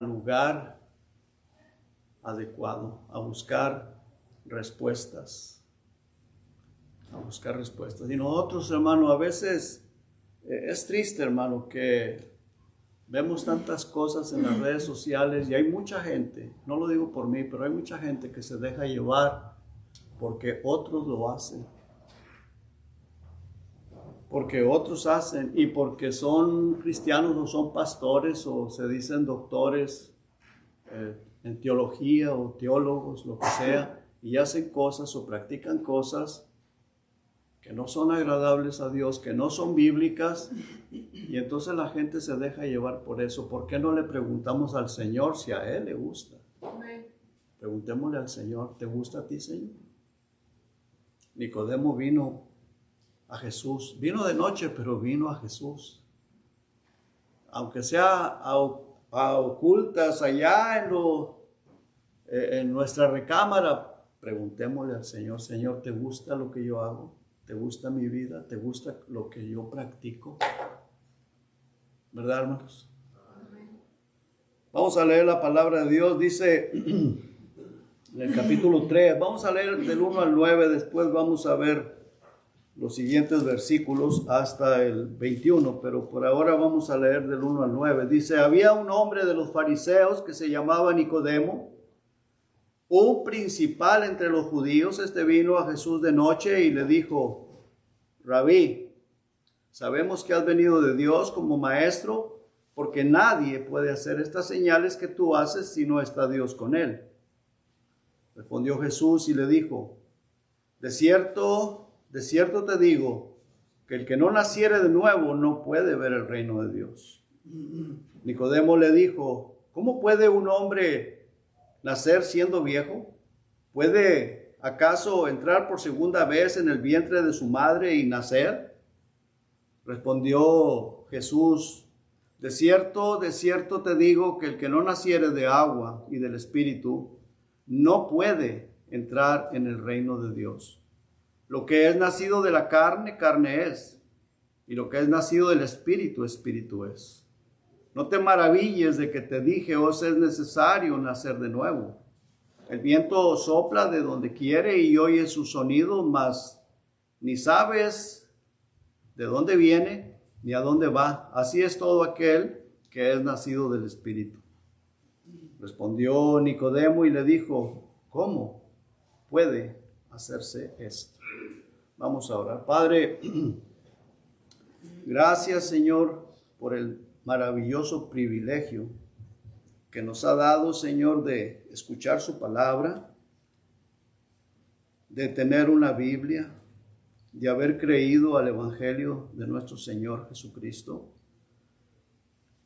lugar adecuado, a buscar respuestas. Y nosotros, hermano, a veces es triste, hermano, que vemos tantas cosas en las redes sociales y hay mucha gente, no lo digo por mí, pero hay mucha gente que se deja llevar porque otros lo hacen. Porque otros hacen y porque son cristianos o son pastores o se dicen doctores en teología o teólogos, lo que sea, y hacen cosas o practican cosas que no son agradables a Dios, que no son bíblicas, y entonces la gente se deja llevar por eso. ¿Por qué no le preguntamos al Señor si a Él le gusta? Preguntémosle al Señor, ¿te gusta a ti, Señor? Nicodemo vino a Jesús, vino de noche, pero vino a Jesús. Aunque sea a ocultas allá en nuestra recámara, preguntémosle al Señor, Señor, ¿te gusta lo que yo hago? ¿Te gusta mi vida? ¿Te gusta lo que yo practico? ¿Verdad, hermanos? Vamos a leer la palabra de Dios, dice en el capítulo 3, vamos a leer del 1 al 9, después vamos a ver los siguientes versículos hasta el 21, pero por ahora vamos a leer del 1 al 9. Dice, había un hombre de los fariseos que se llamaba Nicodemo, un principal entre los judíos. Este vino a Jesús de noche y le dijo, Rabí, sabemos que has venido de Dios como maestro, porque nadie puede hacer estas señales que tú haces si no está Dios con él. Respondió Jesús y le dijo, de cierto te digo, que el que no naciere de nuevo no puede ver el reino de Dios. Nicodemo le dijo, ¿cómo puede un hombre nacer siendo viejo? ¿Puede acaso entrar por segunda vez en el vientre de su madre y nacer? Respondió Jesús, de cierto te digo que el que no naciere de agua y del Espíritu no puede entrar en el reino de Dios. Lo que es nacido de la carne, carne es, y lo que es nacido del Espíritu, Espíritu es. No te maravilles de que te dije, os es necesario nacer de nuevo. El viento sopla de donde quiere y oye su sonido, mas ni sabes de dónde viene ni a dónde va. Así es todo aquel que es nacido del Espíritu. Respondió Nicodemo y le dijo, ¿cómo puede hacerse esto? Vamos a orar. Padre, gracias, Señor, por el maravilloso privilegio que nos ha dado, Señor, de escuchar su palabra, de tener una Biblia, de haber creído al Evangelio de nuestro Señor Jesucristo,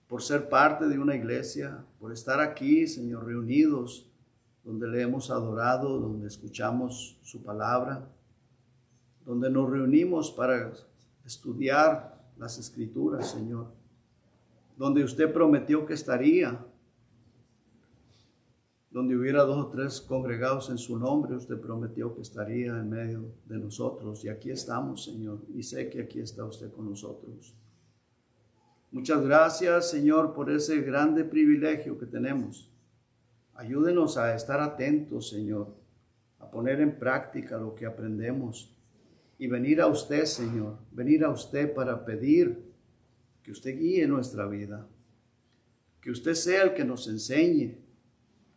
por ser parte de una iglesia, por estar aquí, Señor, reunidos, donde le hemos adorado, donde escuchamos su palabra, donde nos reunimos para estudiar las Escrituras, Señor, donde usted prometió que estaría, donde hubiera 2 o 3 congregados en su nombre, usted prometió que estaría en medio de nosotros. Y aquí estamos, Señor, y sé que aquí está usted con nosotros. Muchas gracias, Señor, por ese grande privilegio que tenemos. Ayúdenos a estar atentos, Señor, a poner en práctica lo que aprendemos y venir a usted, Señor, venir a usted para pedir que usted guíe nuestra vida, que usted sea el que nos enseñe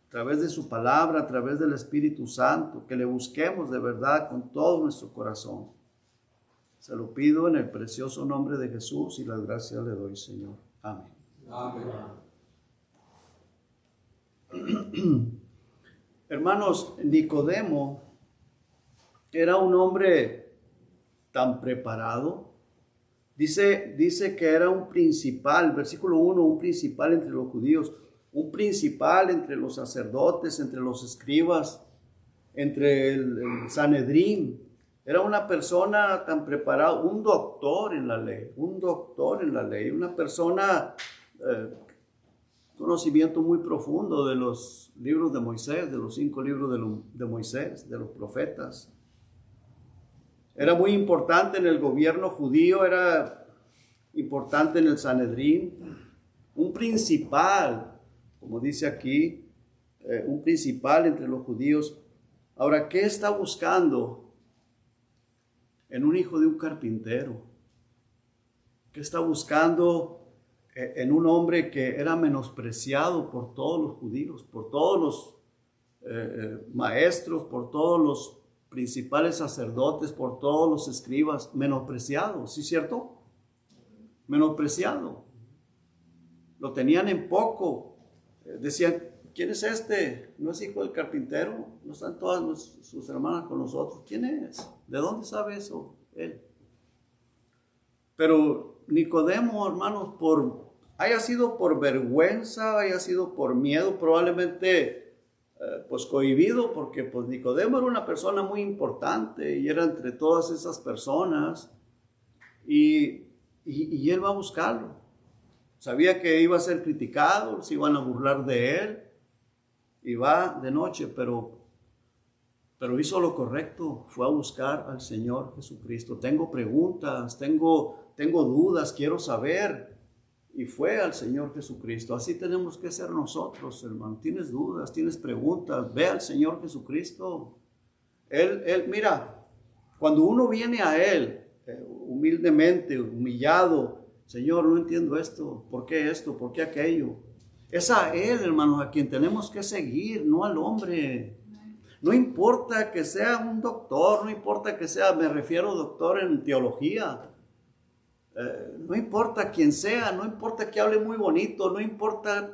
a través de su palabra, a través del Espíritu Santo, que le busquemos de verdad con todo nuestro corazón. Se lo pido en el precioso nombre de Jesús y las gracias le doy, Señor. Amén. Amén. Hermanos, Nicodemo era un hombre tan preparado. Dice que era un principal, versículo 1, un principal entre los judíos, un principal entre los sacerdotes, entre los escribas, entre el Sanedrín. Era una persona tan preparada, un doctor en la ley, una persona, conocimiento muy profundo de los libros de Moisés, de los 5 libros de Moisés, de los profetas. Era muy importante en el gobierno judío, era importante en el Sanedrín, un principal como dice aquí, un principal entre los judíos. Ahora, ¿qué está buscando en un hijo de un carpintero? ¿Qué está buscando en un hombre que era menospreciado por todos los judíos, por todos los maestros, por todos los principales sacerdotes, por todos los escribas? Menospreciado, ¿sí es cierto? Menospreciado. Lo tenían en poco. Decían, ¿quién es este? ¿No es hijo del carpintero? ¿No están todas sus hermanas con nosotros? ¿Quién es? ¿De dónde sabe eso él? Pero Nicodemo, hermanos, haya sido por vergüenza, haya sido por miedo, probablemente pues cohibido, porque pues Nicodemo era una persona muy importante y era entre todas esas personas, y él va a buscarlo. Sabía que iba a ser criticado, se iban a burlar de él, y va de noche, pero hizo lo correcto, fue a buscar al Señor Jesucristo. Tengo preguntas, tengo dudas, quiero saber, y fue al Señor Jesucristo. Así tenemos que ser nosotros, hermano. Tienes dudas, tienes preguntas, ve al Señor Jesucristo. Él, mira, cuando uno viene a Él, humildemente, humillado, Señor, no entiendo esto, ¿por qué esto? ¿Por qué aquello? Es a Él, hermanos, a quien tenemos que seguir, no al hombre. No importa que sea un doctor, no importa que sea, me refiero doctor en teología, no importa quién sea, no importa que hable muy bonito, no importa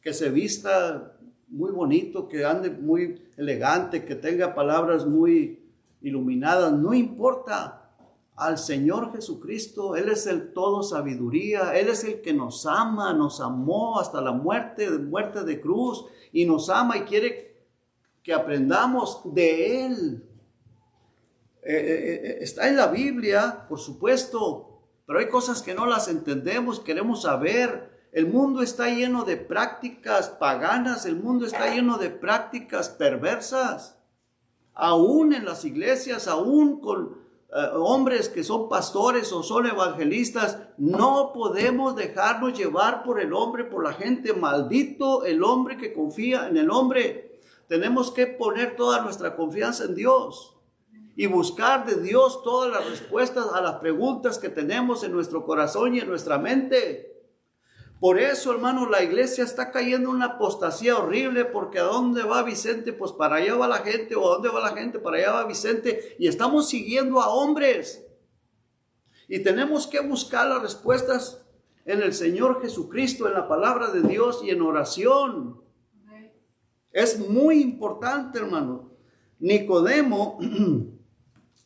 que se vista muy bonito, que ande muy elegante, que tenga palabras muy iluminadas, no importa. Al Señor Jesucristo, Él es el todo sabiduría, Él es el que nos ama, nos amó hasta la muerte de cruz, y nos ama y quiere que aprendamos de Él. Está en la Biblia, por supuesto, pero hay cosas que no las entendemos, queremos saber. El mundo está lleno de prácticas paganas, el mundo está lleno de prácticas perversas. Aún en las iglesias, aún con hombres que son pastores o son evangelistas, no podemos dejarnos llevar por el hombre, por la gente. Maldito el hombre que confía en el hombre. Tenemos que poner toda nuestra confianza en Dios y buscar de Dios todas las respuestas a las preguntas que tenemos en nuestro corazón y en nuestra mente. Por eso, hermano, la iglesia está cayendo en una apostasía horrible, porque ¿a dónde va Vicente? Pues para allá va la gente, o ¿a dónde va la gente? Para allá va Vicente, y estamos siguiendo a hombres. Y tenemos que buscar las respuestas en el Señor Jesucristo, en la palabra de Dios y en oración. Es muy importante, hermano. Nicodemo,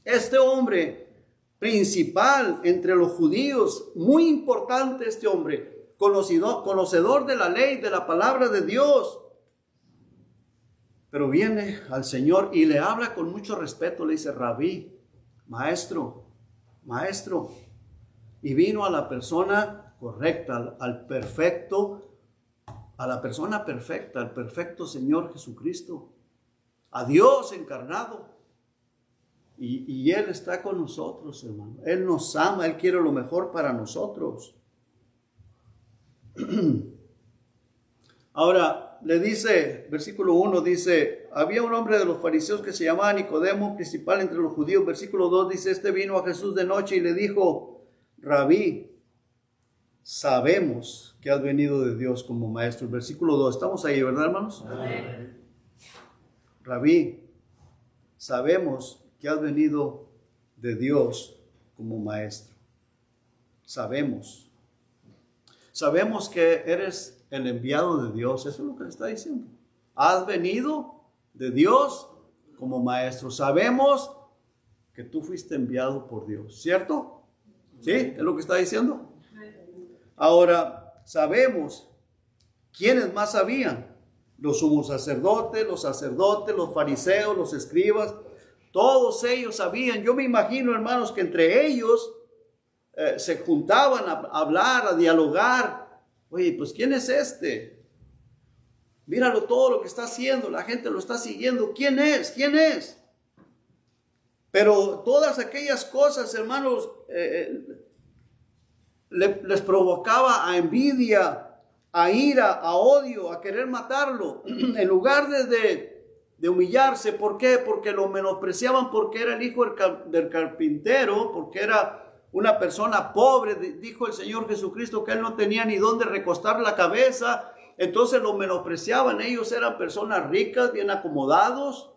este hombre principal entre los judíos, muy importante este hombre, conocedor de la ley, de la palabra de Dios. Pero viene al Señor y le habla con mucho respeto, le dice, Rabí, maestro. Y vino a la persona correcta, al perfecto, a la persona perfecta, al perfecto Señor Jesucristo, a Dios encarnado. Y Él está con nosotros, hermano. Él nos ama, Él quiere lo mejor para nosotros. Ahora, le dice, versículo 1 dice, había un hombre de los fariseos que se llamaba Nicodemo, principal entre los judíos. Versículo 2 dice, este vino a Jesús de noche y le dijo, Rabí, sabemos que has venido de Dios como maestro. Versículo 2, estamos ahí, ¿verdad, hermanos? Amén. Rabí, sabemos que has venido de Dios como maestro. Sabemos que eres el enviado de Dios. Eso es lo que le está diciendo. Has venido de Dios como maestro. Sabemos que tú fuiste enviado por Dios, ¿cierto? ¿Sí? ¿Es lo que está diciendo? Ahora, sabemos quiénes más sabían. Los sumos sacerdotes, los fariseos, los escribas. Todos ellos sabían. Yo me imagino, hermanos, que entre ellos se juntaban a hablar, a dialogar. Oye, pues ¿quién es este? Míralo todo lo que está haciendo, la gente lo está siguiendo. ¿Quién es? Pero todas aquellas cosas, hermanos, les provocaba a envidia, a ira, a odio, a querer matarlo, en lugar de humillarse. ¿Por qué? Porque lo menospreciaban porque era el hijo del carpintero, porque era una persona pobre. Dijo el Señor Jesucristo que él no tenía ni dónde recostar la cabeza. Entonces lo menospreciaban. Ellos eran personas ricas, bien acomodados,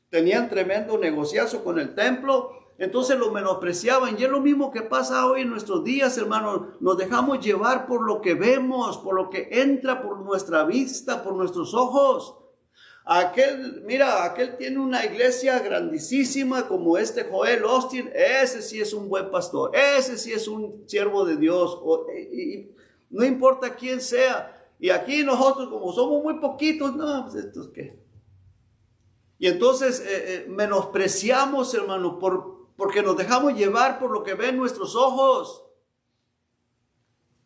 tenían tremendo negociazo con el templo. Entonces lo menospreciaban. Y es lo mismo que pasa hoy en nuestros días, hermanos. Nos dejamos llevar por lo que vemos, por lo que entra por nuestra vista, por nuestros ojos. Aquel tiene una iglesia grandísima como este Joel Austin. Ese sí es un buen pastor. Ese sí es un siervo de Dios. No importa quién sea. Y aquí nosotros, como somos muy poquitos, no, pues esto es qué. Y entonces menospreciamos, hermano, porque nos dejamos llevar por lo que ven nuestros ojos.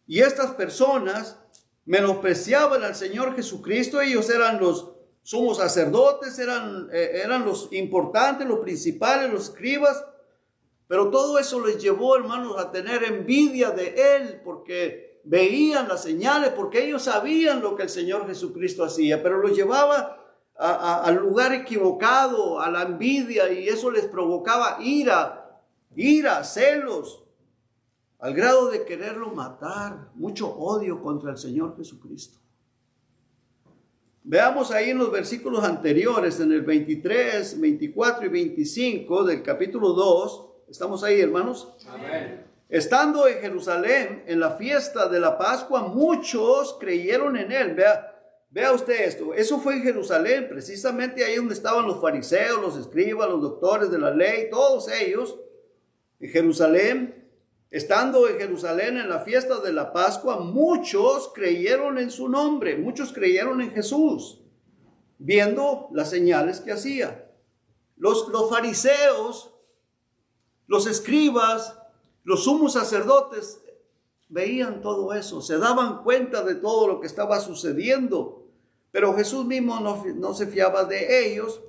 Y estas personas menospreciaban al Señor Jesucristo. Ellos eran los sumos sacerdotes, eran los importantes, los principales, los escribas. Pero todo eso les llevó, hermanos, a tener envidia de Él, porque veían las señales, porque ellos sabían lo que el Señor Jesucristo hacía, pero los llevaba al lugar equivocado, a la envidia, y eso les provocaba ira, celos, al grado de quererlo matar, mucho odio contra el Señor Jesucristo. Veamos ahí en los versículos anteriores, en el 23, 24 y 25 del capítulo 2. ¿Estamos ahí, hermanos? Amén. Estando en Jerusalén en la fiesta de la Pascua, muchos creyeron en él. Vea usted esto. Eso fue en Jerusalén, precisamente ahí donde estaban los fariseos, los escribas, los doctores de la ley, todos ellos. En Jerusalén, estando en Jerusalén en la fiesta de la Pascua, muchos creyeron en su nombre, muchos creyeron en Jesús, viendo las señales que hacía. Los fariseos, los escribas, los sumos sacerdotes veían todo eso, se daban cuenta de todo lo que estaba sucediendo. Pero Jesús mismo no se fiaba de ellos,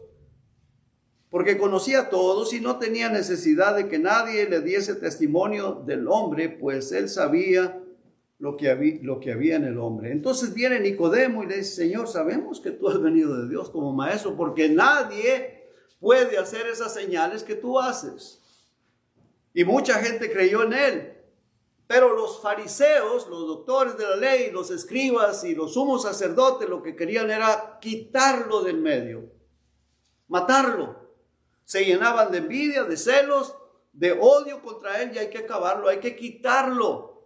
porque conocía a todos y no tenía necesidad de que nadie le diese testimonio del hombre, pues él sabía lo que había en el hombre. Entonces viene Nicodemo y le dice: Señor, sabemos que tú has venido de Dios como maestro, porque nadie puede hacer esas señales que tú haces. Y mucha gente creyó en él. Pero los fariseos, los doctores de la ley, los escribas y los sumos sacerdotes, lo que querían era quitarlo del medio, matarlo. Se llenaban de envidia, de celos, de odio contra él, y hay que acabarlo, hay que quitarlo.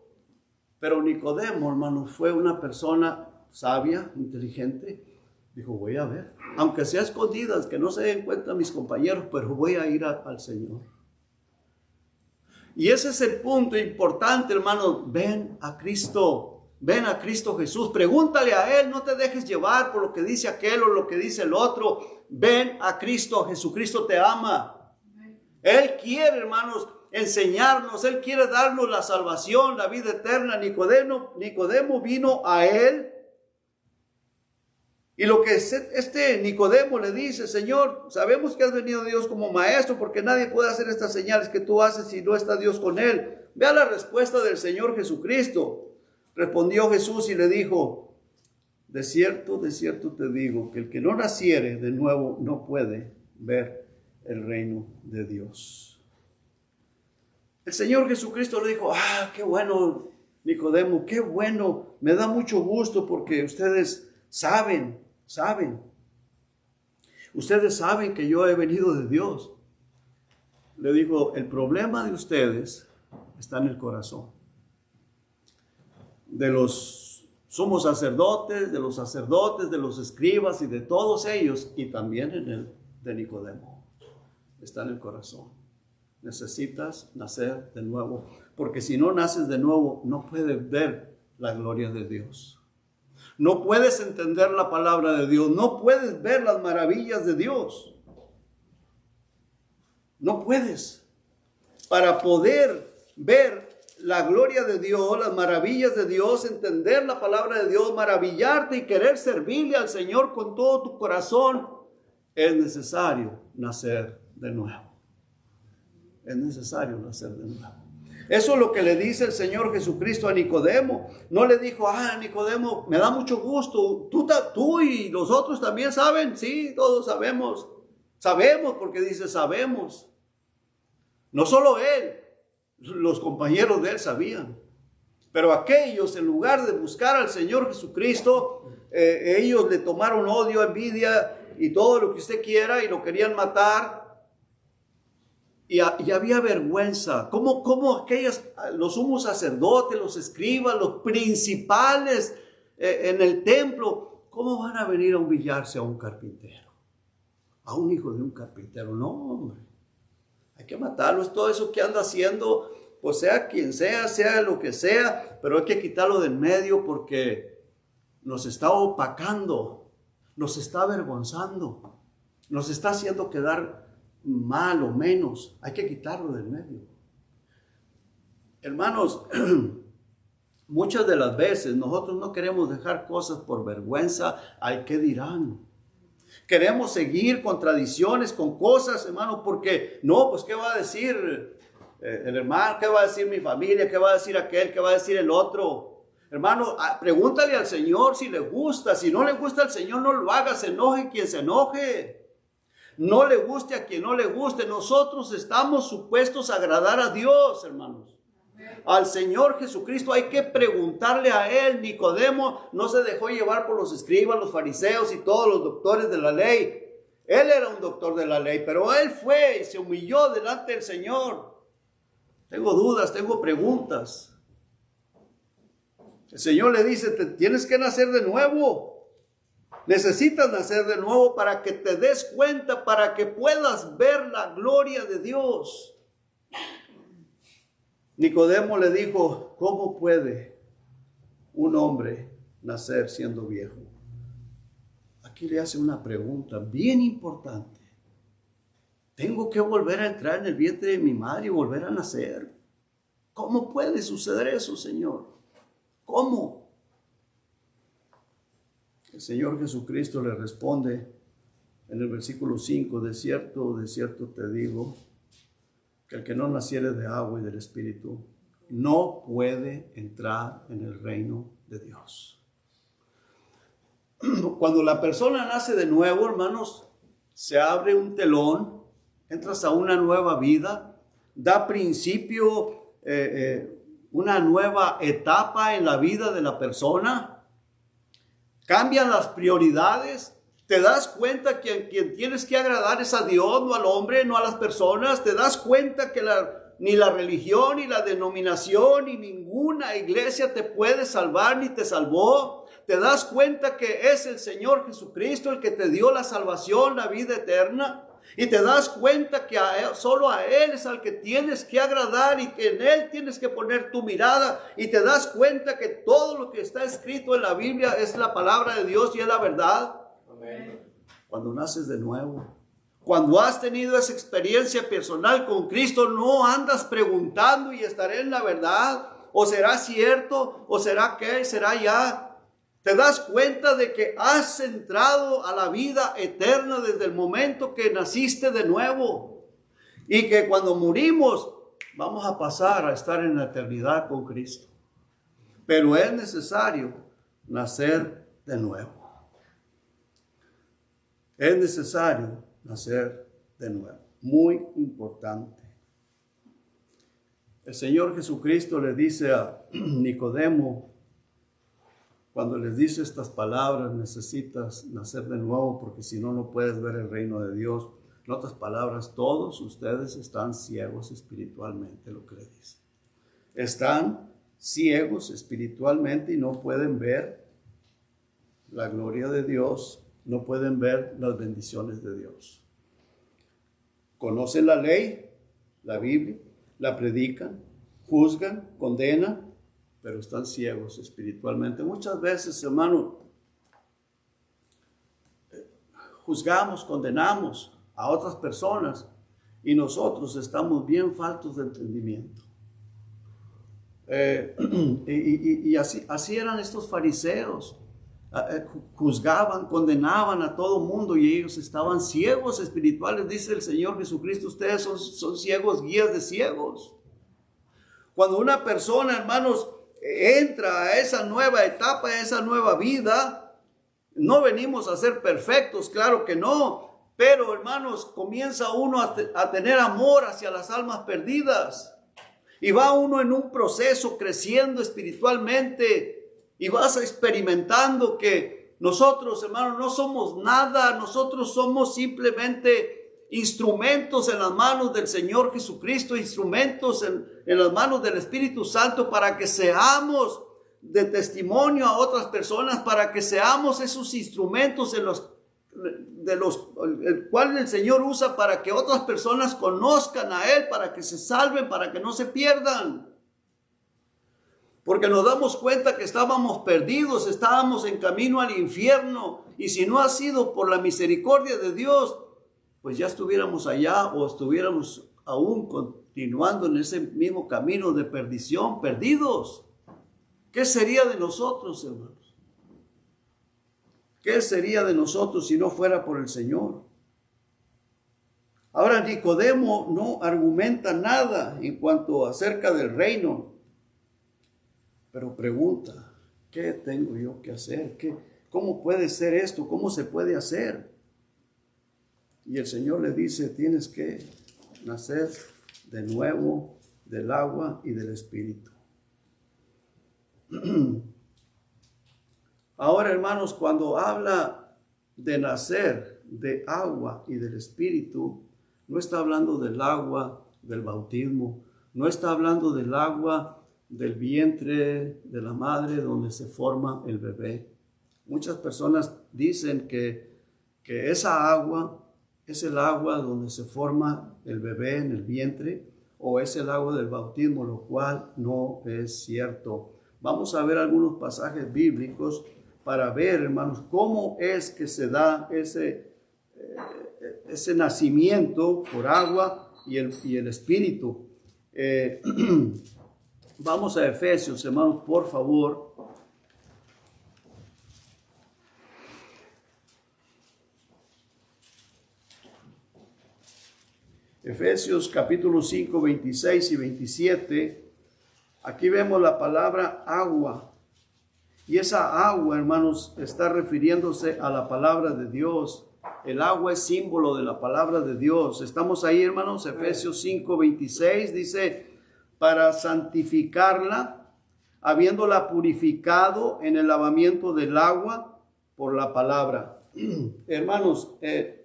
Pero Nicodemo, hermano, fue una persona sabia, inteligente. Dijo: voy a ver, aunque sea escondidas, que no se den cuenta mis compañeros, pero voy a ir al Señor. Y ese es el punto importante, hermano. Ven a Cristo Jesús. Pregúntale a Él, no te dejes llevar por lo que dice aquel o lo que dice el otro. Ven a Cristo, Jesucristo te ama. Él quiere, hermanos, enseñarnos, Él quiere darnos la salvación, la vida eterna. Nicodemo vino a Él. Y lo que este Nicodemo le dice: Señor, sabemos que has venido a Dios como maestro, porque nadie puede hacer estas señales que tú haces si no está Dios con él. Vea la respuesta del Señor Jesucristo. Respondió Jesús y le dijo: de cierto te digo, que el que no naciere de nuevo no puede ver el reino de Dios. El Señor Jesucristo le dijo: qué bueno, Nicodemo, qué bueno, me da mucho gusto porque ustedes saben. Ustedes saben que yo he venido de Dios. Le dijo: el problema de ustedes está en el corazón. De los sumos sacerdotes, de los escribas y de todos ellos, y también en el de Nicodemo. Está en el corazón. Necesitas nacer de nuevo, porque si no naces de nuevo, no puedes ver la gloria de Dios. No puedes entender la palabra de Dios. No puedes ver las maravillas de Dios. No puedes. Para poder ver la gloria de Dios, las maravillas de Dios, entender la palabra de Dios, maravillarte y querer servirle al Señor con todo tu corazón, es necesario nacer de nuevo. Es necesario nacer de nuevo. Eso es lo que le dice el Señor Jesucristo a Nicodemo. No le dijo, Nicodemo, me da mucho gusto. Tú y los otros también saben. Sí, todos sabemos. Sabemos porque dice sabemos. No solo él, los compañeros de él sabían. Pero aquellos, en lugar de buscar al Señor Jesucristo, ellos le tomaron odio, envidia y todo lo que usted quiera y lo querían matar. Y había vergüenza. ¿Cómo los sumos sacerdotes, los escribas, los principales en el templo, cómo van a venir a humillarse a un carpintero? A un hijo de un carpintero. No, hombre. Hay que matarlo. Es todo eso que anda haciendo, pues sea quien sea lo que sea, pero hay que quitarlo del medio porque nos está opacando, nos está avergonzando, nos está haciendo quedar mal o menos. Hay que quitarlo del medio. Hermanos, muchas de las veces nosotros no queremos dejar cosas por vergüenza. ¿Ay, qué dirán? Queremos seguir con tradiciones, con cosas, hermano, porque no, pues ¿qué va a decir el hermano? ¿Qué va a decir mi familia? ¿Qué va a decir aquel? ¿Qué va a decir el otro? Hermano, pregúntale al Señor si le gusta. Si no le gusta al Señor, no lo haga. Se enoje quien se enoje. No le guste a quien no le guste. Nosotros estamos supuestos a agradar a Dios, hermanos. Al Señor Jesucristo hay que preguntarle a Él. Nicodemo no se dejó llevar por los escribas, los fariseos y todos los doctores de la ley. Él era un doctor de la ley, pero él fue y se humilló delante del Señor. Tengo dudas, tengo preguntas. El Señor le dice, tienes que nacer de nuevo. Necesitas nacer de nuevo para que te des cuenta, para que puedas ver la gloria de Dios. Nicodemo le dijo, ¿cómo puede un hombre nacer siendo viejo? Aquí le hace una pregunta bien importante. ¿Tengo que volver a entrar en el vientre de mi madre y volver a nacer? ¿Cómo puede suceder eso, Señor? ¿Cómo? El Señor Jesucristo le responde en el versículo 5, de cierto te digo, que el que no naciere de agua y del Espíritu no puede entrar en el reino de Dios. Cuando la persona nace de nuevo, hermanos, se abre un telón, entras a una nueva vida, da principio una nueva etapa en la vida de la persona. Cambian las prioridades. Te das cuenta que quien tienes que agradar es a Dios, no al hombre, no a las personas. Te das cuenta que ni la religión, ni la denominación, ni ninguna iglesia te puede salvar, ni te salvó. Te das cuenta que es el Señor Jesucristo el que te dio la salvación, la vida eterna. Y te das cuenta que solo a Él es al que tienes que agradar y que en Él tienes que poner tu mirada. Y te das cuenta que todo lo que está escrito en la Biblia es la palabra de Dios y es la verdad. Amén. Cuando naces de nuevo, cuando has tenido esa experiencia personal con Cristo, no andas preguntando y estaré en la verdad, o será cierto, o será qué, será ya. Te das cuenta de que has entrado a la vida eterna desde el momento que naciste de nuevo. Y que cuando morimos vamos a pasar a estar en la eternidad con Cristo. Pero es necesario nacer de nuevo. Es necesario nacer de nuevo. Muy importante. El Señor Jesucristo le dice a Nicodemo, cuando les dice estas palabras, necesitas nacer de nuevo porque si no, no puedes ver el reino de Dios. En otras palabras, todos ustedes están ciegos espiritualmente, lo que le dice. Están ciegos espiritualmente y no pueden ver la gloria de Dios, no pueden ver las bendiciones de Dios. Conocen la ley, la Biblia, la predican, juzgan, condenan, pero están ciegos espiritualmente. Muchas veces, hermano, juzgamos, condenamos a otras personas y nosotros estamos bien faltos de entendimiento. Y así eran estos fariseos. Juzgaban, condenaban a todo mundo y ellos estaban ciegos espirituales. Dice el Señor Jesucristo, ustedes son ciegos, guías de ciegos. Cuando una persona, hermanos, entra a esa nueva etapa, a esa nueva vida, no venimos a ser perfectos, claro que no, pero hermanos, comienza uno a tener amor hacia las almas perdidas. Y va uno en un proceso creciendo espiritualmente y vas experimentando que nosotros, hermanos, no somos nada, nosotros somos simplemente instrumentos en las manos del Señor Jesucristo, instrumentos en las manos del Espíritu Santo para que seamos de testimonio a otras personas, para que seamos esos instrumentos el cual el Señor usa para que otras personas conozcan a Él, para que se salven, para que no se pierdan. Porque nos damos cuenta que estábamos perdidos, estábamos en camino al infierno, y si no ha sido por la misericordia de Dios, pues ya estuviéramos allá o estuviéramos aún continuando en ese mismo camino de perdición, perdidos. ¿Qué sería de nosotros, hermanos? ¿Qué sería de nosotros si no fuera por el Señor? Ahora Nicodemo no argumenta nada en cuanto acerca del reino, pero pregunta, ¿qué tengo yo que hacer? ¿Cómo puede ser esto? ¿Cómo se puede hacer? Y el Señor le dice, tienes que nacer de nuevo del agua y del Espíritu. Ahora, hermanos, cuando habla de nacer de agua y del Espíritu, no está hablando del agua del bautismo, no está hablando del agua del vientre de la madre donde se forma el bebé. Muchas personas dicen que esa agua es el agua donde se forma el bebé en el vientre, o es el agua del bautismo, lo cual no es cierto. Vamos a ver algunos pasajes bíblicos para ver, hermanos, cómo es que se da ese nacimiento por agua y el Espíritu. Vamos a Efesios, hermanos, por favor. Efesios capítulo 5, 26 y 27. Aquí vemos la palabra agua. Y esa agua, hermanos, está refiriéndose a la palabra de Dios. El agua es símbolo de la palabra de Dios. Estamos ahí, hermanos. Efesios 5, 26 dice, para santificarla, habiéndola purificado en el lavamiento del agua por la palabra. Hermanos,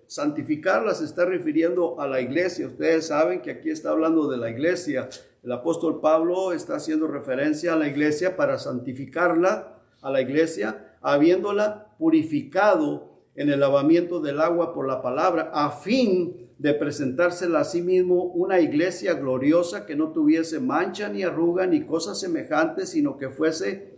santificarla se está refiriendo a la iglesia. Ustedes saben que aquí está hablando de la iglesia. El apóstol Pablo está haciendo referencia a la iglesia para santificarla, a la iglesia, habiéndola purificado en el lavamiento del agua por la palabra, a fin de presentársela a sí mismo una iglesia gloriosa que no tuviese mancha ni arruga ni cosas semejantes, sino que fuese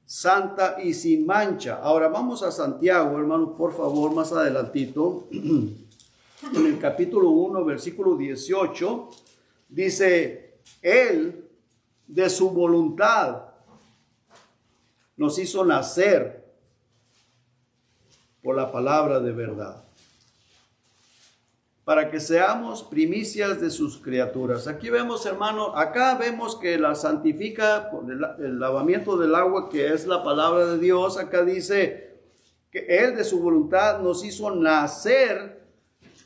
santa y sin mancha. Ahora vamos a Santiago, hermanos, por favor, más adelantito, en el capítulo 1, versículo 18, dice, Él de su voluntad nos hizo nacer por la palabra de verdad, para que seamos primicias de sus criaturas. Aquí vemos, hermano, acá vemos que la santifica por el lavamiento del agua, que es la palabra de Dios. Acá dice que Él de su voluntad nos hizo nacer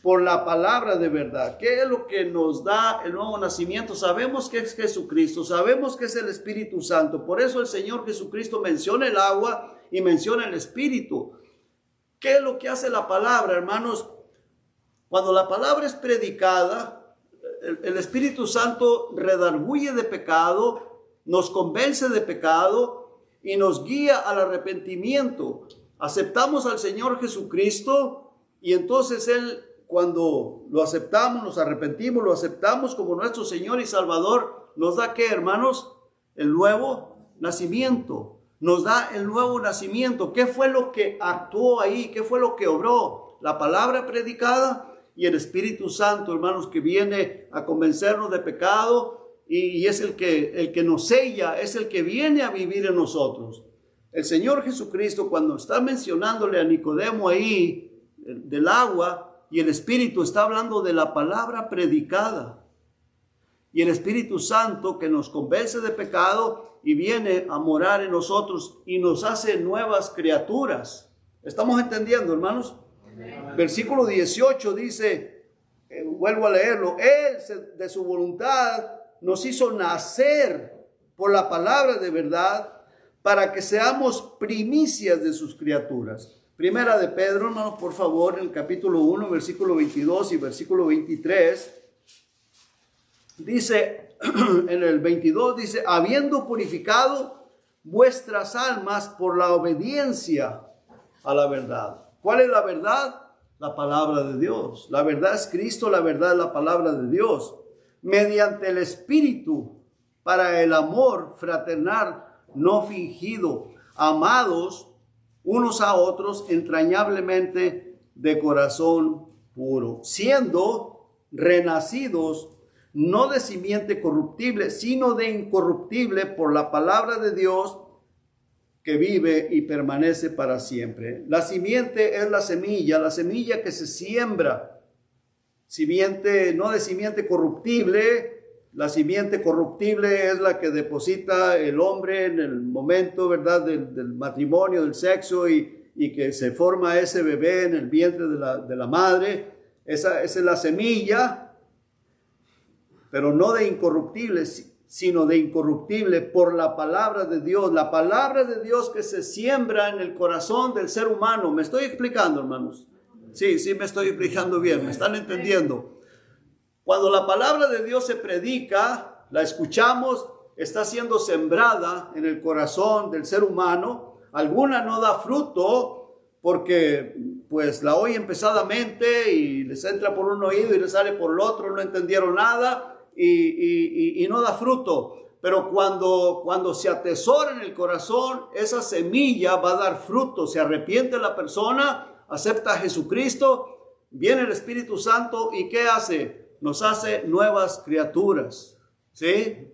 por la palabra de verdad. ¿Qué es lo que nos da el nuevo nacimiento? Sabemos que es Jesucristo, sabemos que es el Espíritu Santo. Por eso el Señor Jesucristo menciona el agua y menciona el Espíritu. ¿Qué es lo que hace la palabra, hermanos? Cuando la palabra es predicada, el Espíritu Santo redarguye de pecado, nos convence de pecado y nos guía al arrepentimiento. Aceptamos al Señor Jesucristo y entonces Él, cuando lo aceptamos, nos arrepentimos, lo aceptamos como nuestro Señor y Salvador, nos da ¿qué, hermanos? El nuevo nacimiento. Nos da el nuevo nacimiento. ¿Qué fue lo que actuó ahí? ¿Qué fue lo que obró? La palabra predicada y el Espíritu Santo, hermanos, que viene a convencernos de pecado y es el que nos sella, es el que viene a vivir en nosotros. El Señor Jesucristo, cuando está mencionándole a Nicodemo ahí del agua y el Espíritu, está hablando de la palabra predicada. y el Espíritu Santo que nos convence de pecado y viene a morar en nosotros y nos hace nuevas criaturas. ¿Estamos entendiendo, hermanos? Amén. Versículo 18 dice, vuelvo a leerlo, Él de su voluntad nos hizo nacer por la palabra de verdad para que seamos primicias de sus criaturas. Primera de Pedro, hermanos, por favor, en el capítulo 1, versículo 22 y versículo 23, dice, en el 22 dice, habiendo purificado vuestras almas por la obediencia a la verdad. ¿Cuál es la verdad? La palabra de Dios. La verdad es Cristo, la verdad es la palabra de Dios. Mediante el Espíritu, para el amor fraternal no fingido, amados unos a otros entrañablemente de corazón puro, siendo renacidos no de simiente corruptible, sino de incorruptible por la palabra de Dios que vive y permanece para siempre. La simiente es la semilla que se siembra, simiente, no de simiente corruptible. La simiente corruptible es la que deposita el hombre en el momento, ¿verdad?, del matrimonio, del sexo, y que se forma ese bebé en el vientre de la madre. Esa es la semilla, pero no de incorruptible, sino de incorruptible por la palabra de Dios. La palabra de Dios que se siembra en el corazón del ser humano. ¿Me estoy explicando, hermanos? Sí, me estoy explicando bien. ¿Me están entendiendo? Cuando la palabra de Dios se predica, la escuchamos, está siendo sembrada en el corazón del ser humano. Alguna no da fruto porque pues la oyen pesadamente y les entra por un oído y les sale por el otro, no entendieron nada y no da fruto. Pero cuando se atesora en el corazón, esa semilla va a dar fruto. Se arrepiente la persona, acepta a Jesucristo, viene el Espíritu Santo y ¿qué hace? Nos hace nuevas criaturas. ¿Sí?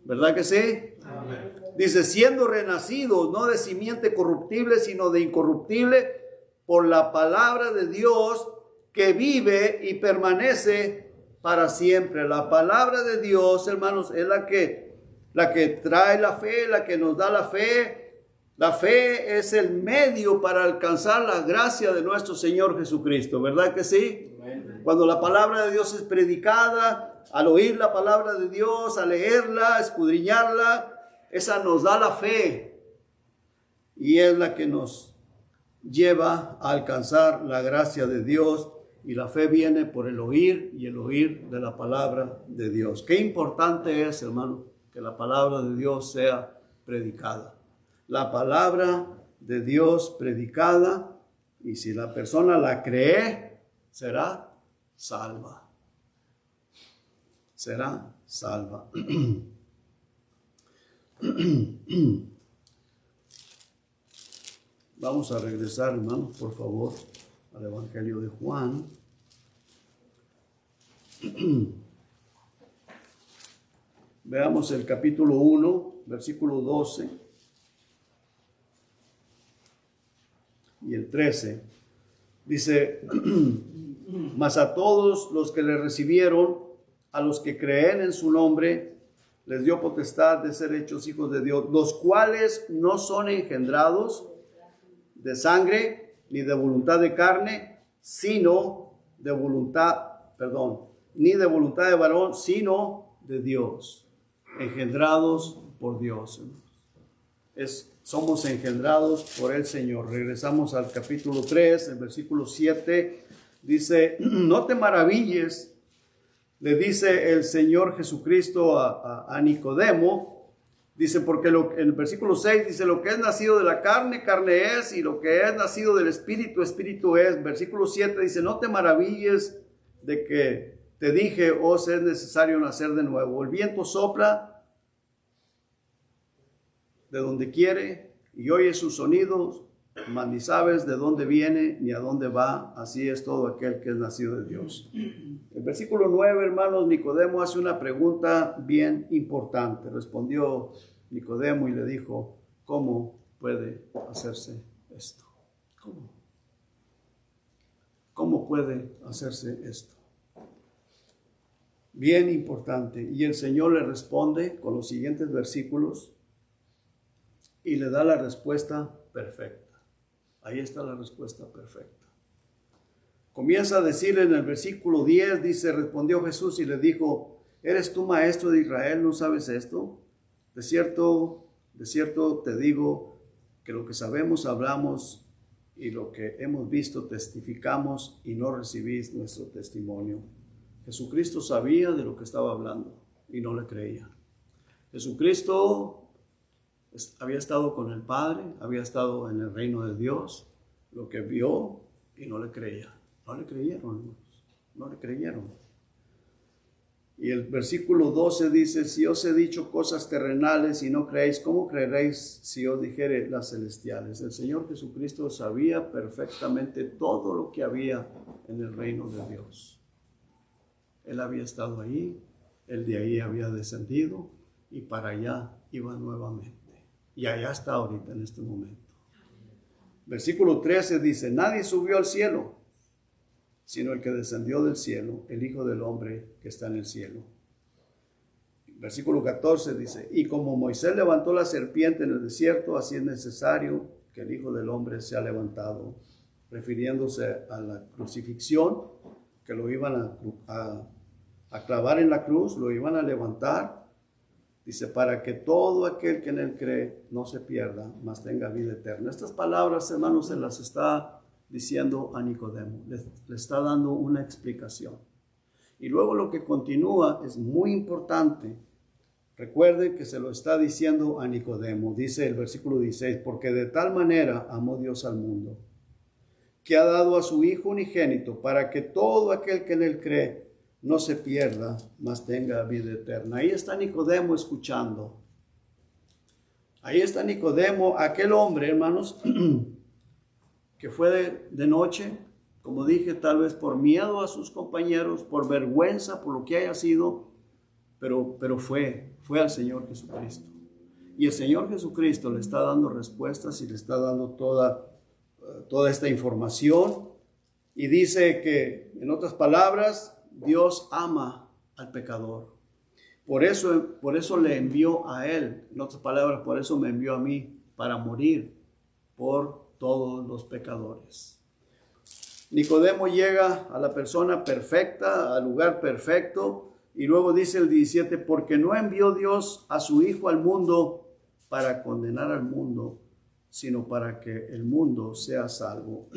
¿Verdad que sí? Amén. Dice, siendo renacidos, no de simiente corruptible, sino de incorruptible, por la palabra de Dios que vive y permanece para siempre. La palabra de Dios, hermanos, es la que trae la fe, la que nos da la fe. La fe es el medio para alcanzar la gracia de nuestro Señor Jesucristo. ¿Verdad que sí? Amén. Cuando la palabra de Dios es predicada, al oír la palabra de Dios, a leerla, a escudriñarla, esa nos da la fe y es la que nos lleva a alcanzar la gracia de Dios. Y la fe viene por el oír y el oír de la palabra de Dios. Qué importante es, hermano, que la palabra de Dios sea predicada. La palabra de Dios predicada, y si la persona la cree, será salva. Será salva. Vamos a regresar, hermanos, por favor, al Evangelio de Juan. Veamos el capítulo 1, versículo 12 y el 13. Dice, mas a todos los que le recibieron, a los que creen en su nombre, les dio potestad de ser hechos hijos de Dios, los cuales no son engendrados de sangre, ni de voluntad de carne, sino de ni de voluntad de varón, sino de Dios, engendrados por Dios. Somos engendrados por el Señor. Regresamos al capítulo 3, el versículo 7, dice, no te maravilles, le dice el Señor Jesucristo a Nicodemo. Dice, porque en el versículo 6 dice, lo que es nacido de la carne, carne es, y lo que es nacido del espíritu, espíritu es. Versículo 7 dice, no te maravilles de que te dije, os es necesario nacer de nuevo. El viento sopla de donde quiere y oye sus sonidos, mas ni sabes de dónde viene ni a dónde va. Así es todo aquel que es nacido de Dios. El versículo 9, hermanos, Nicodemo hace una pregunta bien importante. Respondió Nicodemo y le dijo, ¿cómo puede hacerse esto? ¿Cómo puede hacerse esto? bien importante. Y el Señor le responde con los siguientes versículos y le da la respuesta perfecta. Ahí está la respuesta perfecta. Comienza a decir en el versículo 10, dice, respondió Jesús y le dijo, ¿eres tú maestro de Israel? ¿No sabes esto? De cierto te digo que lo que sabemos hablamos y lo que hemos visto testificamos y no recibís nuestro testimonio. Jesucristo sabía de lo que estaba hablando y no le creía. Jesucristo había estado con el Padre, había estado en el reino de Dios, lo que vio y no le creía. No le creyeron, hermanos, no le creyeron. Y el versículo 12 dice, si os he dicho cosas terrenales y no creéis, ¿cómo creeréis si os dijere las celestiales? El Señor Jesucristo sabía perfectamente todo lo que había en el reino de Dios. Él había estado ahí, él de ahí había descendido y para allá iba nuevamente. Y allá está ahorita en este momento. Versículo 13 dice, nadie subió al cielo, sino el que descendió del cielo, el Hijo del Hombre que está en el cielo. Versículo 14 dice, y como Moisés levantó la serpiente en el desierto, así es necesario que el Hijo del Hombre sea levantado, refiriéndose a la crucifixión, que lo iban a clavar en la cruz, lo iban a levantar. Dice, para que todo aquel que en él cree no se pierda, mas tenga vida eterna. Estas palabras, hermanos, se las está diciendo a Nicodemo, le está dando una explicación. Y luego lo que continúa es muy importante. Recuerden que se lo está diciendo a Nicodemo. Dice el versículo 16, porque de tal manera amó Dios al mundo, que ha dado a su Hijo unigénito, para que todo aquel que en él cree no se pierda, mas tenga vida eterna. Ahí está Nicodemo escuchando. Ahí está Nicodemo, aquel hombre, hermanos, que fue de noche, como dije, tal vez por miedo a sus compañeros, por vergüenza, por lo que haya sido, pero fue al Señor Jesucristo. Y el Señor Jesucristo le está dando respuestas y le está dando toda esta información. Y dice que, en otras palabras, Dios ama al pecador. Por eso le envió a él. En otras palabras, por eso me envió a mí, para morir por todos los pecadores. Nicodemo llega a la persona perfecta, al lugar perfecto, y luego dice el 17, porque no envió Dios a su Hijo al mundo para condenar al mundo, sino para que el mundo sea salvo.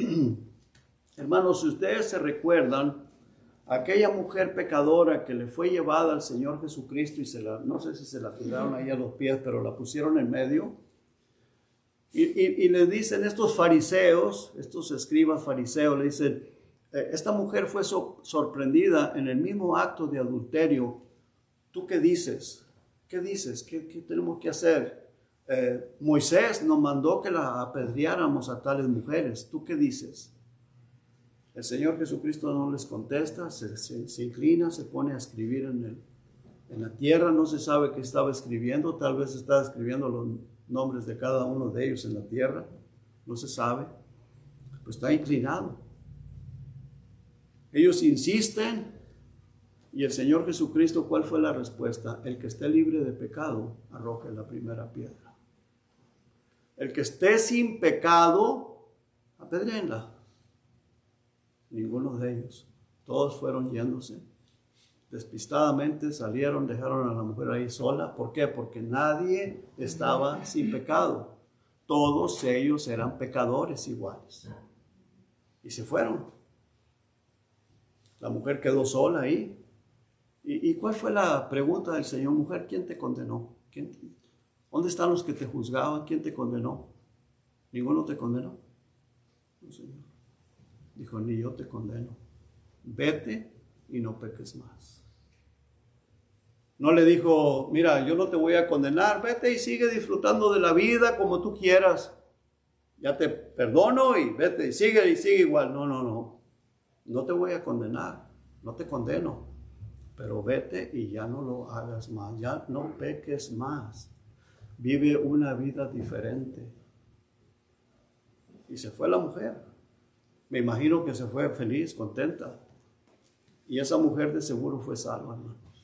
Hermanos, si ustedes se recuerdan, aquella mujer pecadora que le fue llevada al Señor Jesucristo y no sé si se la tiraron ahí a los pies, pero la pusieron en medio. Y le dicen estos fariseos, estos escribas fariseos, le dicen, esta mujer fue sorprendida en el mismo acto de adulterio. ¿Tú qué dices? ¿Qué dices? ¿Qué tenemos que hacer? Moisés nos mandó que la apedreáramos a tales mujeres. ¿Tú qué dices? El Señor Jesucristo no les contesta, se inclina, se pone a escribir en la tierra. No se sabe qué estaba escribiendo, tal vez estaba escribiendo los nombres de cada uno de ellos en la tierra, no se sabe, pues está inclinado. Ellos insisten y el Señor Jesucristo, ¿cuál fue la respuesta? El que esté libre de pecado, arroje la primera piedra. El que esté sin pecado, apedréenla. Ninguno de ellos, todos fueron yéndose. Despistadamente salieron, dejaron a la mujer ahí sola. ¿Por qué? Porque nadie estaba sin pecado. Todos ellos eran pecadores iguales. Y se fueron. La mujer quedó sola ahí. ¿Y cuál fue la pregunta del Señor? Mujer, ¿quién te condenó? ¿Dónde están los que te juzgaban? ¿Quién te condenó? ¿Ninguno te condenó? No, Señor. Dijo, ni yo te condeno. Vete y no peques más. No le dijo, mira, yo no te voy a condenar, vete y sigue disfrutando de la vida como tú quieras. Ya te perdono y vete y sigue igual. No. No te voy a condenar, no te condeno, pero vete y ya no lo hagas más, ya no peques más. Vive una vida diferente. Y se fue la mujer. Me imagino que se fue feliz, contenta. Y esa mujer de seguro fue salva, hermanos.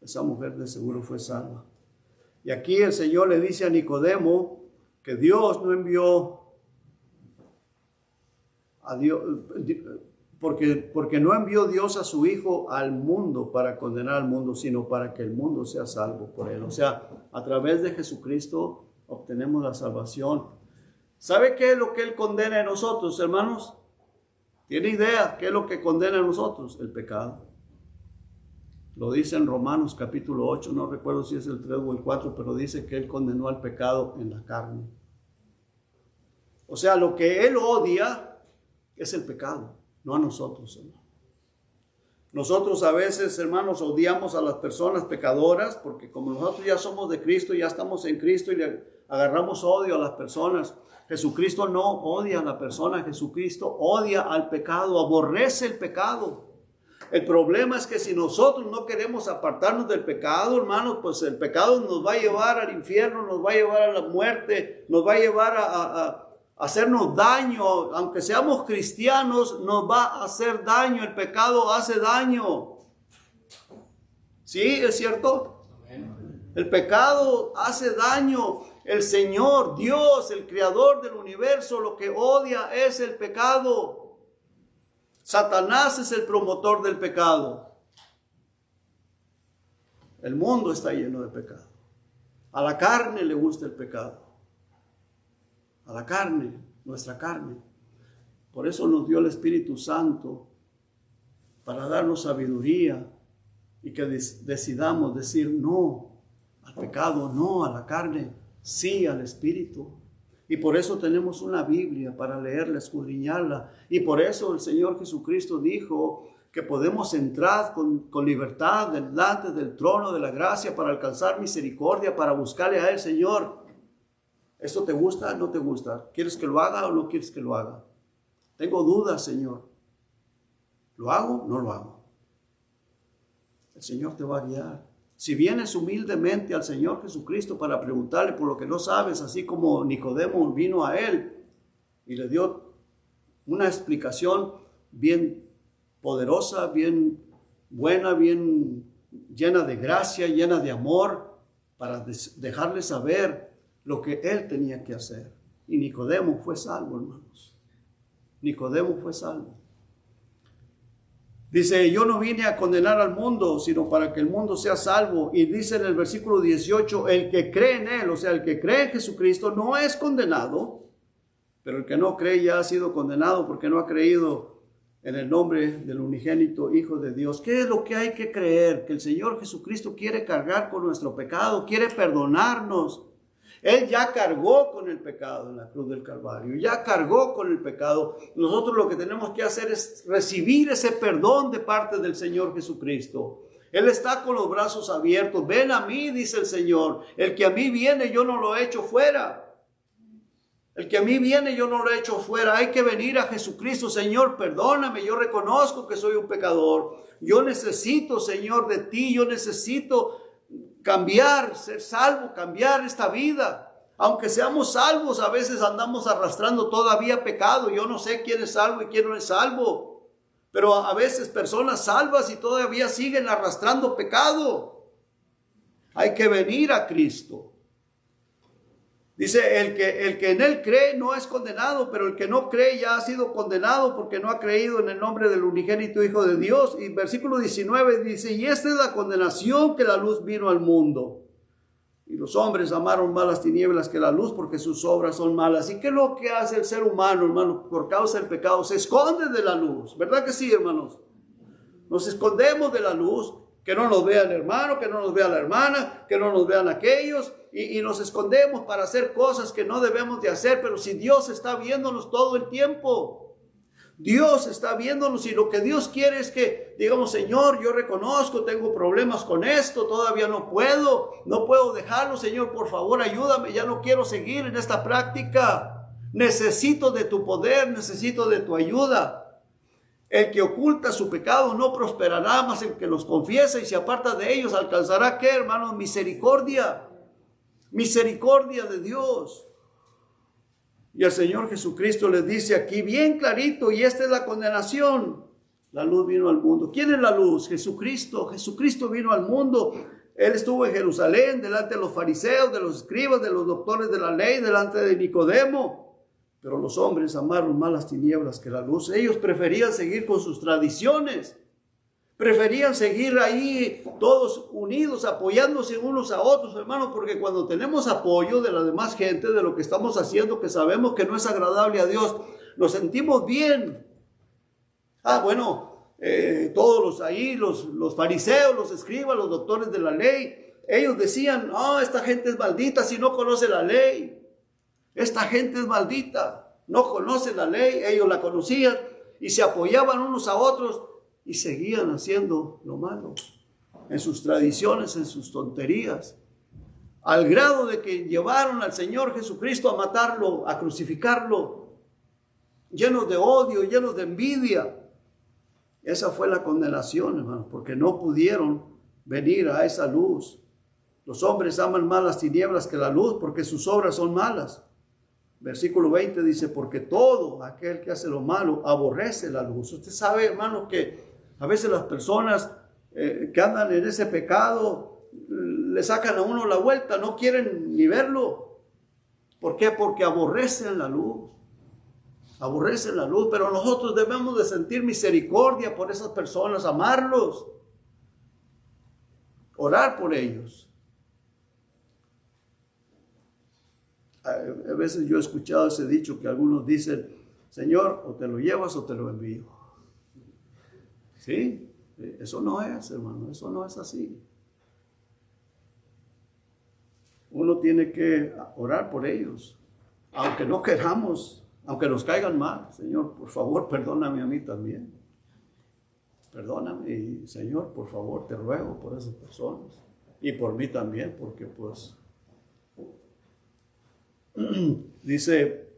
esa mujer de seguro fue salva. Y aquí el Señor le dice a Nicodemo que Dios no envió a Dios, porque no envió Dios a su Hijo al mundo para condenar al mundo, sino para que el mundo sea salvo por él. O sea, a través de Jesucristo obtenemos la salvación. ¿Sabe qué es lo que Él condena en nosotros, hermanos? ¿Tiene idea qué es lo que condena en nosotros? El pecado. Lo dice en Romanos capítulo 8, no recuerdo si es el 3 o el 4, pero dice que Él condenó al pecado en la carne. O sea, lo que Él odia es el pecado, no a nosotros, hermano. Nosotros a veces, hermanos, odiamos a las personas pecadoras, porque como nosotros ya somos de Cristo, ya estamos en Cristo y le agarramos odio a las personas. Jesucristo no odia a la persona, Jesucristo odia al pecado, aborrece el pecado. El problema es que si nosotros no queremos apartarnos del pecado, hermanos, pues el pecado nos va a llevar al infierno, nos va a llevar a la muerte, nos va a llevar a hacernos daño. Aunque seamos cristianos, nos va a hacer daño. El pecado hace daño. ¿Sí? ¿Es cierto? El pecado hace daño. El Señor, Dios, el Creador del universo, lo que odia es el pecado. Satanás es el promotor del pecado. El mundo está lleno de pecado. A la carne le gusta el pecado. A la carne, nuestra carne. Por eso nos dio el Espíritu Santo, para darnos sabiduría y que decidamos decir no al pecado, no a la carne, sí al Espíritu. Y por eso tenemos una Biblia para leerla, escudriñarla. Y por eso el Señor Jesucristo dijo que podemos entrar con libertad delante del trono de la gracia para alcanzar misericordia, para buscarle a Él. Señor, ¿esto te gusta o no te gusta? ¿Quieres que lo haga o no quieres que lo haga? Tengo dudas, Señor. ¿Lo hago o no lo hago? El Señor te va a guiar. Si vienes humildemente al Señor Jesucristo para preguntarle por lo que no sabes, así como Nicodemo vino a Él y le dio una explicación bien poderosa, bien buena, bien llena de gracia, llena de amor, para dejarle saber lo que él tenía que hacer. Y Nicodemo fue salvo, hermanos. Nicodemo fue salvo. Dice, yo no vine a condenar al mundo, sino para que el mundo sea salvo. Y dice en el versículo 18, el que cree en Él, o sea, el que cree en Jesucristo no es condenado, pero el que no cree ya ha sido condenado porque no ha creído en el nombre del unigénito Hijo de Dios. ¿Qué es lo que hay que creer? Que el Señor Jesucristo quiere cargar con nuestro pecado, quiere perdonarnos. Él ya cargó con el pecado en la cruz del Calvario, ya cargó con el pecado. Nosotros lo que tenemos que hacer es recibir ese perdón de parte del Señor Jesucristo. Él está con los brazos abiertos. Ven a mí, dice el Señor. El que a mí viene, yo no lo echo fuera. El que a mí viene, yo no lo echo fuera. Hay que venir a Jesucristo. Señor, perdóname. Yo reconozco que soy un pecador. Yo necesito, Señor, de ti. Yo necesito cambiar, ser salvo, cambiar esta vida. Aunque seamos salvos, a veces andamos arrastrando todavía pecado. Yo no sé quién es salvo y quién no es salvo. Pero a veces personas salvas y todavía siguen arrastrando pecado. Hay que venir a Cristo. Dice, el que en Él cree no es condenado, pero el que no cree ya ha sido condenado porque no ha creído en el nombre del unigénito Hijo de Dios. Y versículo 19 dice, y esta es la condenación, que la luz vino al mundo. Y los hombres amaron más las tinieblas que la luz porque sus obras son malas. ¿Y qué es lo que hace el ser humano, hermano? Por causa del pecado se esconde de la luz. ¿Verdad que sí, hermanos? Nos escondemos de la luz. Que no nos vea el hermano, que no nos vea la hermana, que no nos vean aquellos. Y nos escondemos para hacer cosas que no debemos de hacer. Pero si Dios está viéndonos todo el tiempo. Dios está viéndonos y lo que Dios quiere es que digamos, Señor, yo reconozco, tengo problemas con esto, todavía no puedo dejarlo, Señor, por favor, ayúdame, ya no quiero seguir en esta práctica. Necesito de tu poder, necesito de tu ayuda. El que oculta su pecado no prosperará, mas el que los confiesa y se aparta de ellos alcanzará, ¿qué, hermanos? Misericordia. Misericordia de Dios. Y el Señor Jesucristo les dice aquí bien clarito, y esta es la condenación, La luz vino al mundo. ¿Quién es la luz? Jesucristo. Jesucristo vino al mundo. Él estuvo en Jerusalén, delante de los fariseos, de los escribas, de los doctores de la ley, delante de Nicodemo. Pero los hombres amaron más las tinieblas que la luz. Ellos preferían seguir con sus tradiciones. Preferían seguir ahí todos unidos, apoyándose unos a otros, hermanos, porque cuando tenemos apoyo de la demás gente, de lo que estamos haciendo, que sabemos que no es agradable a Dios, nos sentimos bien. Todos los fariseos, los escribas, los doctores de la ley, ellos decían, esta gente es maldita si no conoce la ley. Esta gente es maldita, no conoce la ley. Ellos la conocían y se apoyaban unos a otros y seguían haciendo lo malo, en sus tradiciones, en sus tonterías, al grado de que llevaron al Señor Jesucristo a matarlo, a crucificarlo, llenos de odio, llenos de envidia. Esa fue la condenación, hermanos, porque no pudieron venir a esa luz. Los hombres aman más las tinieblas que la luz, porque sus obras son malas. Versículo 20 dice, porque todo aquel que hace lo malo aborrece la luz. Usted sabe, hermanos, que a veces las personas que andan en ese pecado le sacan a uno la vuelta, no quieren ni verlo. ¿Por qué? Porque aborrecen la luz. Aborrecen la luz, pero nosotros debemos de sentir misericordia por esas personas, amarlos, orar por ellos. A veces yo he escuchado ese dicho que algunos dicen, Señor, o te lo llevas o te lo envío. ¿Sí? Eso no es, hermano, eso no es así. Uno tiene que orar por ellos, aunque no queramos, aunque nos caigan mal. Señor, por favor, perdóname a mí también. Perdóname, y Señor, por favor, te ruego por esas personas. Y por mí también, porque pues... Dice,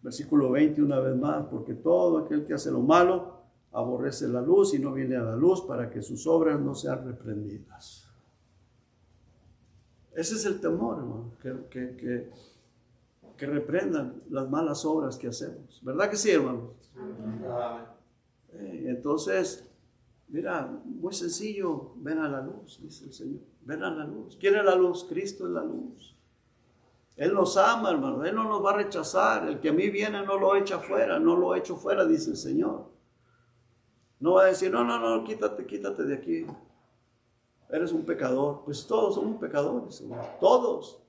versículo 20 una vez más, porque todo aquel que hace lo malo aborrece la luz y no viene a la luz para que sus obras no sean reprendidas. Ese es el temor, hermano, que reprendan las malas obras que hacemos. ¿Verdad que sí, hermano? Entonces, mira, muy sencillo, ven a la luz, dice el Señor. Ven a la luz. ¿Quién es la luz? Cristo es la luz. Él nos ama, hermano. Él no nos va a rechazar. El que a mí viene no lo echa fuera. No lo echo fuera, dice el Señor. No va a decir, no, quítate de aquí. Eres un pecador. Pues todos somos pecadores, hermano. Todos.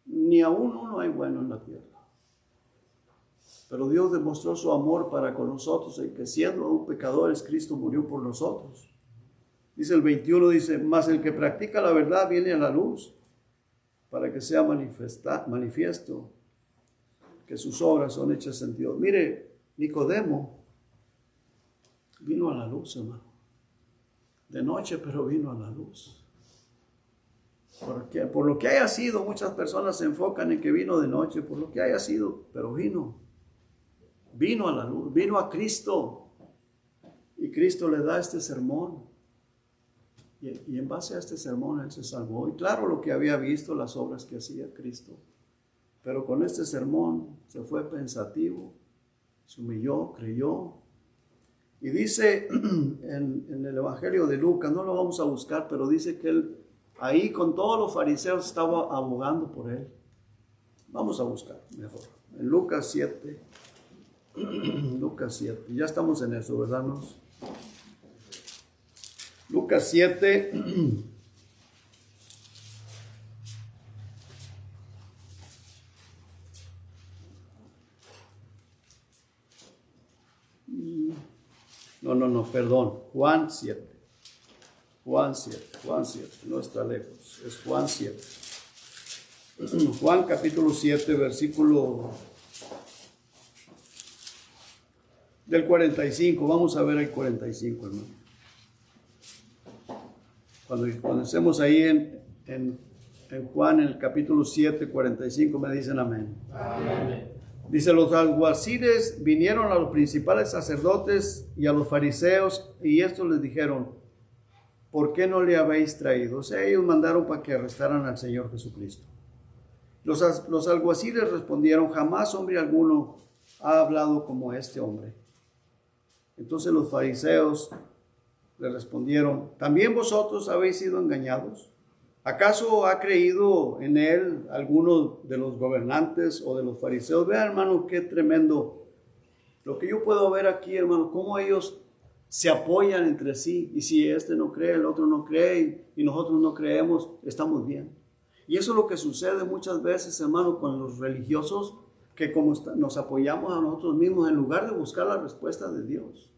Ni aún uno hay bueno en la tierra. Pero Dios demostró su amor para con nosotros, en que siendo aún pecadores, Cristo murió por nosotros. Dice el 21, dice, mas el que practica la verdad viene a la luz, para que sea manifiesto que sus obras son hechas en Dios. Mire, Nicodemo vino a la luz, hermano. De noche, pero vino a la luz. Porque por lo que haya sido, muchas personas se enfocan en que vino de noche, por lo que haya sido, pero vino a la luz, vino a Cristo. Y Cristo le da este sermón. Y en base a este sermón él se salvó. Y claro, lo que había visto, las obras que hacía Cristo. Pero con este sermón se fue pensativo, se humilló, creyó. Y dice en el Evangelio de Lucas, no lo vamos a buscar, pero dice que él ahí con todos los fariseos estaba abogando por él. Vamos a buscar mejor. En Lucas 7. Lucas 7. Ya estamos en eso, ¿verdad? Lucas 7. No, perdón. Juan 7. Juan 7, no está lejos. Es Juan 7. Juan capítulo 7, versículo del 45. Vamos a ver el 45, hermano. Cuando estemos ahí en Juan, en el capítulo 7, 45, me dicen amén. Amén. Dice, los alguaciles vinieron a los principales sacerdotes y a los fariseos, y estos les dijeron, ¿por qué no le habéis traído? O sea, ellos mandaron para que arrestaran al Señor Jesucristo. Los alguaciles respondieron, jamás hombre alguno ha hablado como este hombre. Entonces los fariseos le respondieron, ¿también vosotros habéis sido engañados? ¿Acaso ha creído en él alguno de los gobernantes o de los fariseos? Vean, hermano, qué tremendo. Lo que yo puedo ver aquí, hermano, cómo ellos se apoyan entre sí. Y si este no cree, el otro no cree, y nosotros no creemos, estamos bien. Y eso es lo que sucede muchas veces, hermano, con los religiosos, que como nos apoyamos a nosotros mismos en lugar de buscar la respuesta de Dios.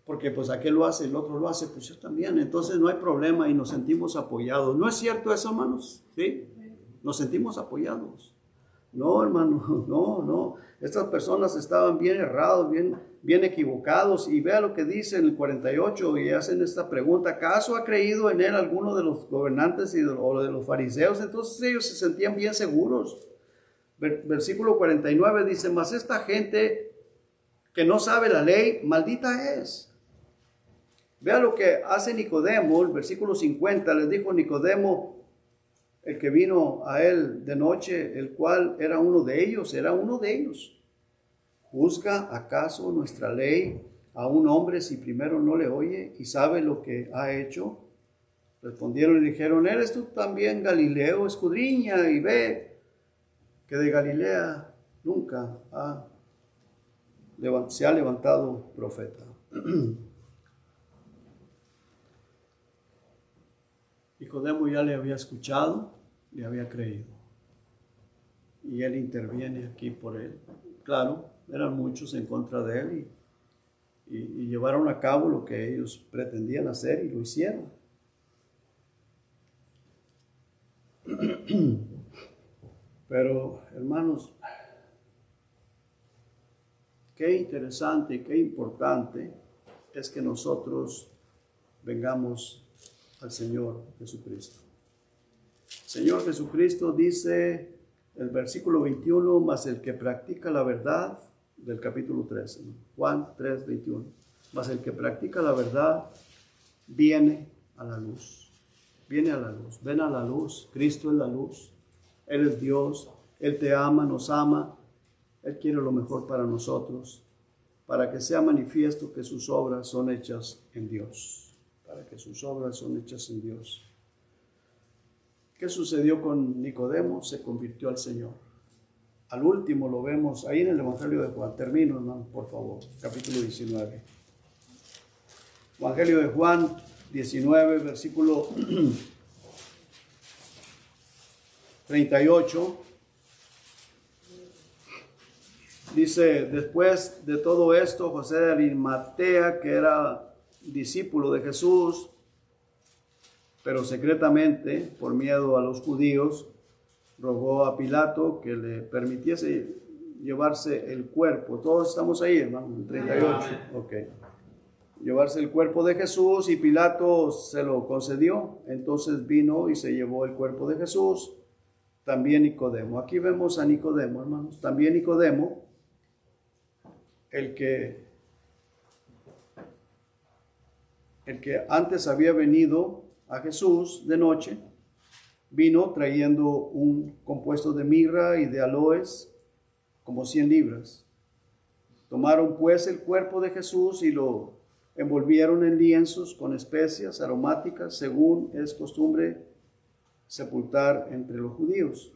Porque pues aquel lo hace, el otro lo hace, pues yo también. Entonces no hay problema y nos sentimos apoyados. ¿No es cierto eso, hermanos? ¿Sí? Nos sentimos apoyados. No, hermano, no. Estas personas estaban bien errados, bien equivocados. Y vea lo que dice en el 48 y hacen esta pregunta. ¿Acaso ha creído en él alguno de los gobernantes o de los fariseos? Entonces ellos se sentían bien seguros. Versículo 49 dice, mas esta gente que no sabe la ley, maldita es. Vea lo que hace Nicodemo, el versículo 50, les dijo Nicodemo, el que vino a él de noche, el cual era uno de ellos. ¿Juzga acaso nuestra ley a un hombre si primero no le oye y sabe lo que ha hecho? Respondieron y dijeron, ¿eres tú también Galileo? Escudriña y ve que de Galilea nunca se ha levantado profeta. Nicodemo ya le había escuchado, le había creído. Y él interviene aquí por él. Claro, eran muchos en contra de él y llevaron a cabo lo que ellos pretendían hacer y lo hicieron. Pero, hermanos, qué interesante y qué importante es que nosotros vengamos al Señor Jesucristo. Señor Jesucristo dice el versículo 21, mas el que practica la verdad, del capítulo 13, ¿no? Juan 3, 21, mas el que practica la verdad viene a la luz. Viene a la luz, ven a la luz. Cristo es la luz. Él es Dios, Él te ama, nos ama. Él quiere lo mejor para nosotros, para que sea manifiesto que sus obras son hechas en Dios. Para que sus obras son hechas en Dios. ¿Qué sucedió con Nicodemo? Se convirtió al Señor. Al último lo vemos ahí en el Evangelio de Juan. Termino, hermano, por favor. Capítulo 19. Evangelio de Juan 19, versículo 38. Dice, después de todo esto, José de Arimatea, que era discípulo de Jesús, pero secretamente, por miedo a los judíos, rogó a Pilato que le permitiese llevarse el cuerpo. Todos estamos ahí, hermano, en 38. Ok. Llevarse el cuerpo de Jesús y Pilato se lo concedió. Entonces vino y se llevó el cuerpo de Jesús. También Nicodemo. Aquí vemos a Nicodemo, hermanos. También Nicodemo, el que antes había venido a Jesús de noche, vino trayendo un compuesto de mirra y de aloes, como 100 libras. Tomaron pues el cuerpo de Jesús y lo envolvieron en lienzos con especias aromáticas, según es costumbre sepultar entre los judíos.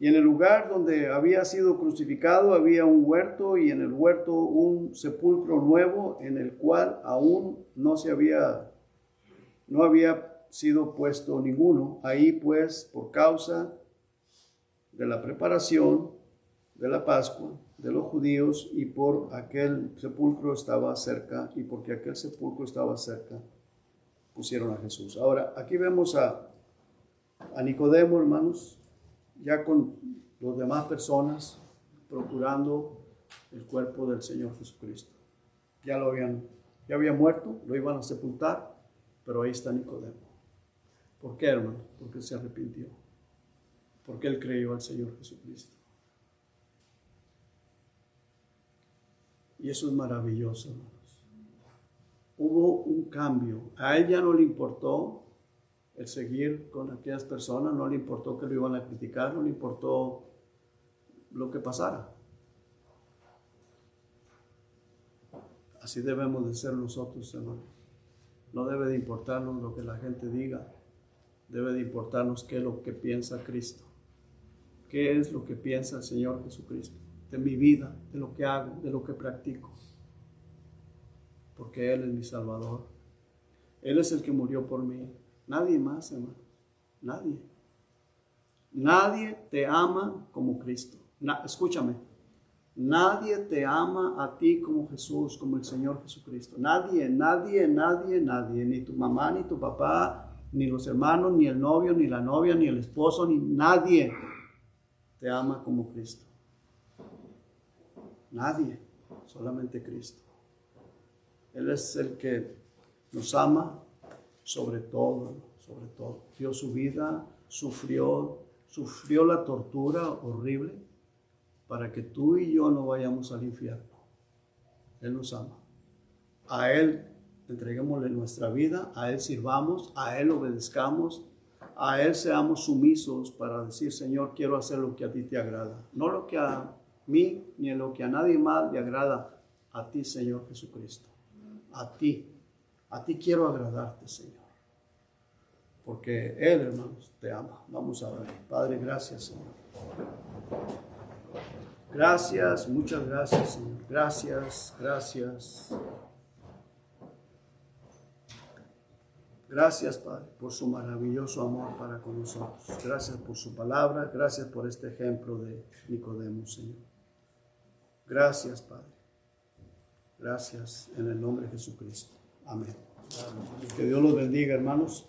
Y en el lugar donde había sido crucificado había un huerto, y en el huerto un sepulcro nuevo, en el cual aún no había sido puesto ninguno. Ahí pues, por causa de la preparación de la Pascua de los judíos, y por aquel sepulcro estaba cerca, y porque aquel sepulcro estaba cerca, pusieron a Jesús. Ahora, aquí vemos a Nicodemo, hermanos, ya con las demás personas, procurando el cuerpo del Señor Jesucristo. Ya había muerto, lo iban a sepultar, pero ahí está Nicodemo. ¿Por qué, hermano? Porque se arrepintió. Porque él creyó al Señor Jesucristo. Y eso es maravilloso, hermanos. Hubo un cambio. A él ya no le importó el seguir con aquellas personas, no le importó que lo iban a criticar, no le importó lo que pasara. Así debemos de ser nosotros, hermano. No debe de importarnos lo que la gente diga. Debe de importarnos qué es lo que piensa Cristo. ¿Qué es lo que piensa el Señor Jesucristo? De mi vida, de lo que hago, de lo que practico. Porque Él es mi Salvador. Él es el que murió por mí. Nadie más, hermano. Nadie. Nadie te ama como Cristo. Escúchame. Nadie te ama a ti como Jesús, como el Señor Jesucristo. Nadie, nadie, nadie, nadie. Ni tu mamá, ni tu papá, ni los hermanos, ni el novio, ni la novia, ni el esposo, ni nadie te ama como Cristo. Nadie, solamente Cristo. Él es el que nos ama sobre todo, sobre todo. Dio su vida, sufrió la tortura horrible para que tú y yo no vayamos al infierno. Él nos ama. A Él entreguémosle nuestra vida, a Él sirvamos, a Él obedezcamos, a Él seamos sumisos para decir, Señor, quiero hacer lo que a ti te agrada. No lo que a mí ni lo que a nadie más le agrada, a ti, Señor Jesucristo. A ti quiero agradarte, Señor. Porque Él, hermanos, te ama. Vamos a ver. Padre, gracias, Señor. Gracias, muchas gracias, Señor. Gracias, gracias. Gracias, Padre, por su maravilloso amor para con nosotros. Gracias por su palabra. Gracias por este ejemplo de Nicodemo, Señor. Gracias, Padre. Gracias en el nombre de Jesucristo. Amén. Que Dios los bendiga, hermanos.